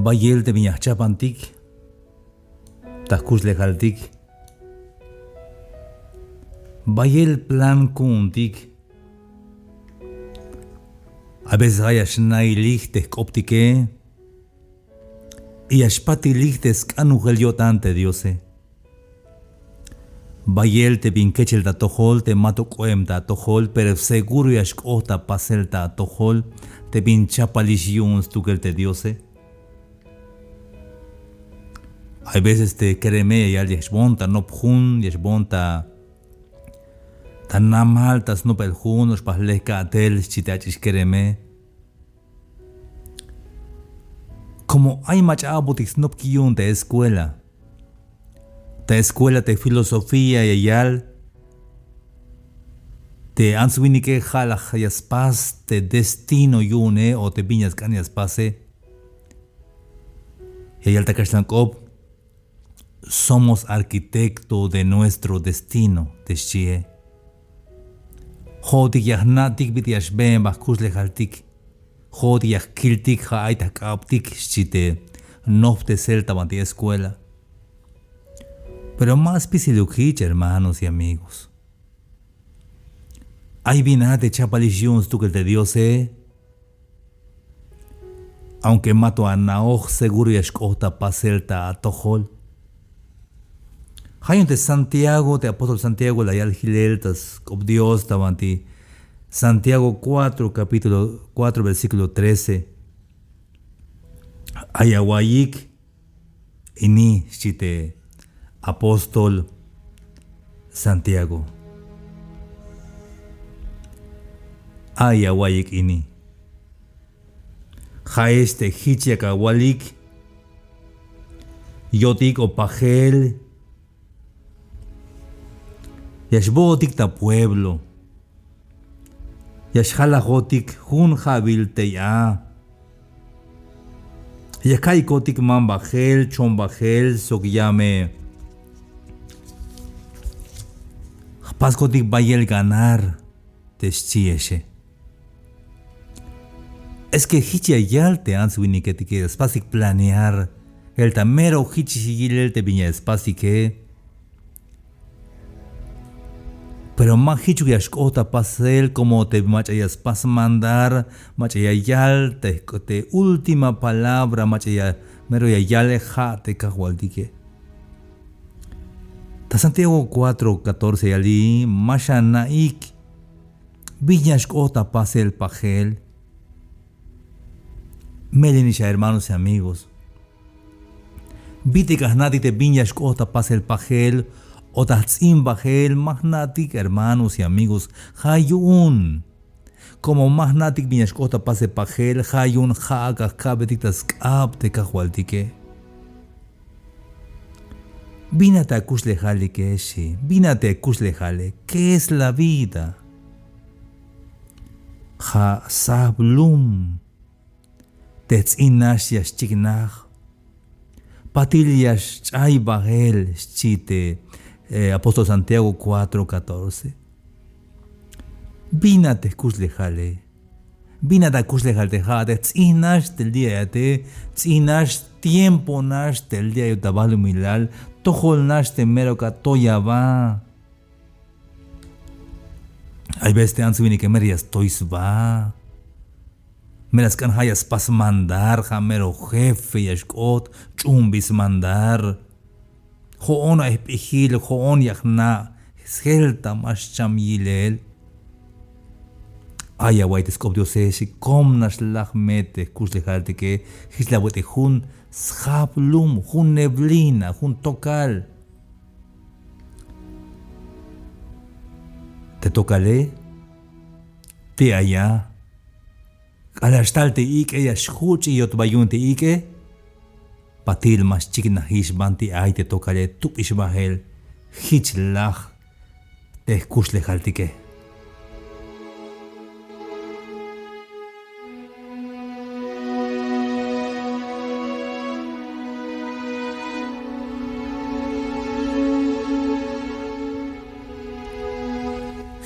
Bayel te viñas chapantic, tascus lejaltic, Bayel plan kuntic, a veces hay ashnai lichtes optique, y ashpati lichtes canugeliotante diose. Bayel te vinquechel ta tojol, te mato coem ta tojol, pero seguro y ashkota pasel ta tojol, te vinchapalisions tukel te diose. Hay veces te kereme y al yeshbonta no pjun, yeshbonta tan namal tas no peljun, os pasleka atel chitachis kereme. Como hay machabotis no pkiyun te escuela. Te escuela de filosofía y ayal, te answinike jalaj yaspas, te destino yune o te viñas cañas pase. Y ayal takashlankop, somos arquitecto de nuestro destino, te chie. Jodik yahnatik bitiashben bakus lejaltik, jodik yahkiltik haaitak aptik chite, nofte celta banti escuela. Pero más pisiluquich, hermanos y amigos. Hay vinate chapalisions tu que te Dios aunque mato a naoj seguro y escota paselta a tojol. Hay un de Santiago, de apóstol Santiago, la yal gileltas, ob Dios tabanti. Santiago 4, capítulo 4, versículo 13. Ayawayik ini chite. Apóstol Santiago. Ayawayik ini. Jaeste hichiakawalik. Yotik o pajel. Yashbotik ta pueblo. Yashjalajotik hun jabil teya. Yakaikotik man bajel, chon bajel, sokyame. Pascotic bayel ganar teschieshe. Es que hichi ayal te answini que te quieres spasic planear. El tamero hichi sigil te viña spasique. Pero más hichu yashkota pasel como te machayas pas mandar, machayal te última palabra, machaya mero yayale ja te cahualdique. Ta Santiago 4:14 ali, masha naik, viñashkota pasel pajel. Melenisha, hermanos y amigos. Vite kasnati te viñashkota pasel pajel, o tatzim bajel, magnatic, hermanos y amigos, hayun. Como magnatic viñashkota pasel pajel, hayun haga kabetitas kab te kahualtique. Vínate a kuslejale que eshi, vínate a kuslejale, ¿qué es la vida? Ha sablum, tetzinash yash chignach, patil yash chay bagel, chite, Apóstol Santiago 4:14. Vínate a kuslejale, vínate a kuslejale, tetzinash del día te, tzinash tiempo nash del día yotabalu milal, tojol nash temero katoya va. Hay veces te han subido que merias tois va. Meras can hayas pas mandar, jamero jefe yashkot, chumbis mandar. Joon a epihil, joon yakna, esgelta mas chamilel. Ay, aguaites cop Dios si comnas lachmete, kuslejalte que hislawete hun schaplum, hun neblina, hun tokal. Te tocale, te allá. Alastalte ike, ya schuchi yot bayunte ike. Patil mas chikna hishbanti ay te tocale, tup ishbahel, hichlach, te kuslejalte que.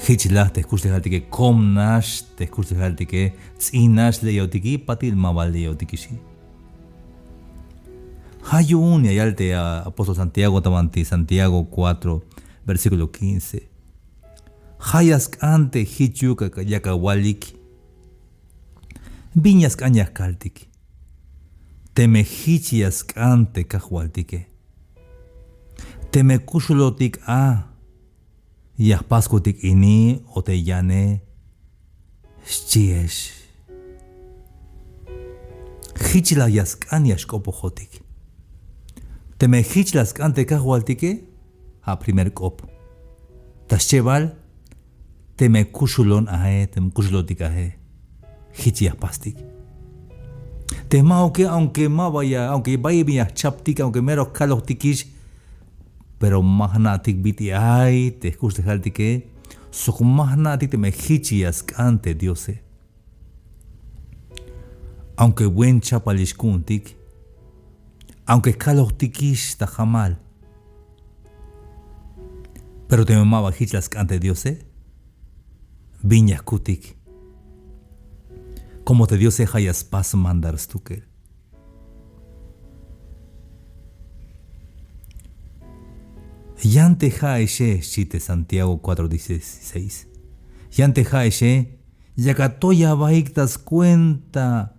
Hichlah te escuchaste que comnash te escuchaste que tzinash leotiki patil mabal leotiki. Hayun y ayalte a apóstol Santiago tamanti Santiago 4 versículo 15. Hayas ante hichuka yakawalik. Viñas cañas kaltik. Teme hichias ante kahualtike. Teme kushulotik a. Yahpaskutik ini o te llane. Schiesh. Hichila yaskan yashkopojotik. Teme hichlas ante kahualtike. A primer cop. Tasheval. Teme kushulon ahe. Teme kushulotik ahe. Hichias pastik. Temao que aunque vaya bien chaptik, aunque mero kaloktikish, pero mahnatik biti ay, te escuché que so mahnatik te me hichias ante Diose. Aunque buen chapalishkuntik, aunque kaloktikish ta jamal, pero te me mava hichias ante Diose, viñas kutik. Como te Dios se hayas pas mandar stuke. Yante jaeshe chite Santiago 4:16. Yante jaeshe yakatoya baiktas cuenta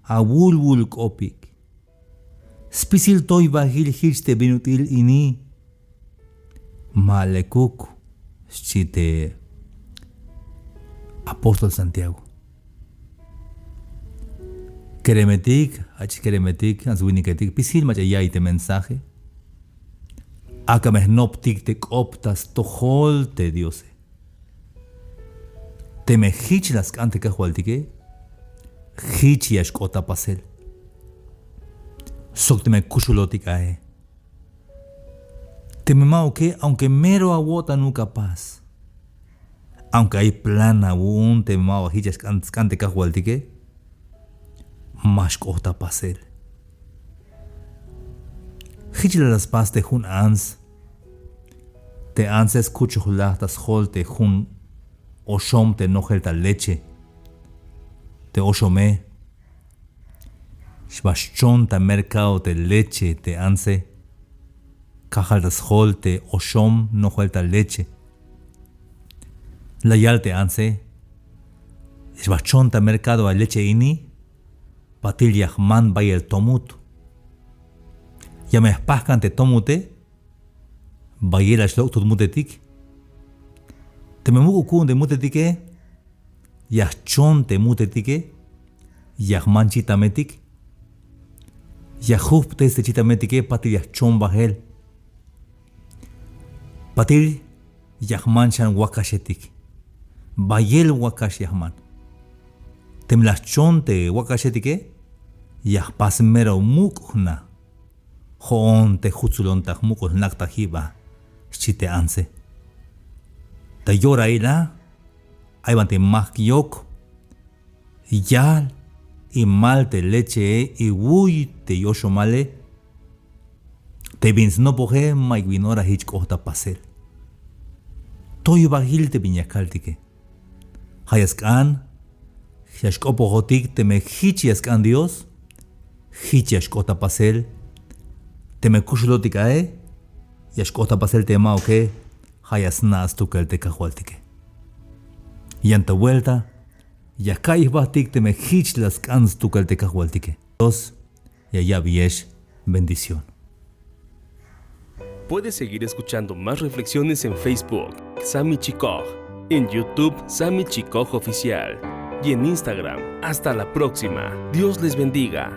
a bulbul kopik. Spisil toy bahil hichte binutil ini. Malekuk chite apóstol Santiago. Keremetik, keremetik, azwiniketik, pisil machayay te mensaje. Akamesnoptik te optas tohol te Diose. Te me hichlas ante kahualtike, hichiash kota pasel. Sok te me kushulotik ae. Te me mao que, aunque mero aguota no capaz. Aunque hay plana un te me mao hichas ante kahualtike. Mas kota pasel. Hichla las pas te hun ans. Te ans escucho tas hol te hun oshom te nogel ta leche. Te oshome. Shbashchon ta mercado te leche te anse. Cajal tas hol te oshom nogel ta leche. La yal te anse. Shbashchon ta mercado a leche ini. Patil yahman bay el tomut. Ya me espascan te tomute. Bayel ashlok tut mutetik. Te me mugu kun de mutetike. Yahchon te mutetike. Yahman chitametik. Yahup te chitametike patil yahchon bahel. Patil yahman chan wakashetik. Bayel wakash yahman. Temlachon te wakashetike. Yahpas mero mukna. Hoon te hutzulon tak mukos nakta hiba. Chite anse. Ta yora ila. Aybante makyok. Yal. Y mal te leche y wuy te yosho male. Te vins no poge maigvinora hich kohta pasel. Toy bagil te viñakaltike. Hayaskan. Yashkopo hotik te me hichiaskan Dios. Hichiashkota pasel. Te me kushlotikae. Yashkota pasel te mao que. Hayasnas tukel te kahualtike. Yanta vuelta. Yakais batik te me hichlaskan tukel te kahualtike. Dios. Ya viesh. Bendición. Puedes seguir escuchando más reflexiones en Facebook, Sammy Chikoj, en YouTube, Sammy Chikoj Oficial, y en Instagram. Hasta la próxima. Dios les bendiga.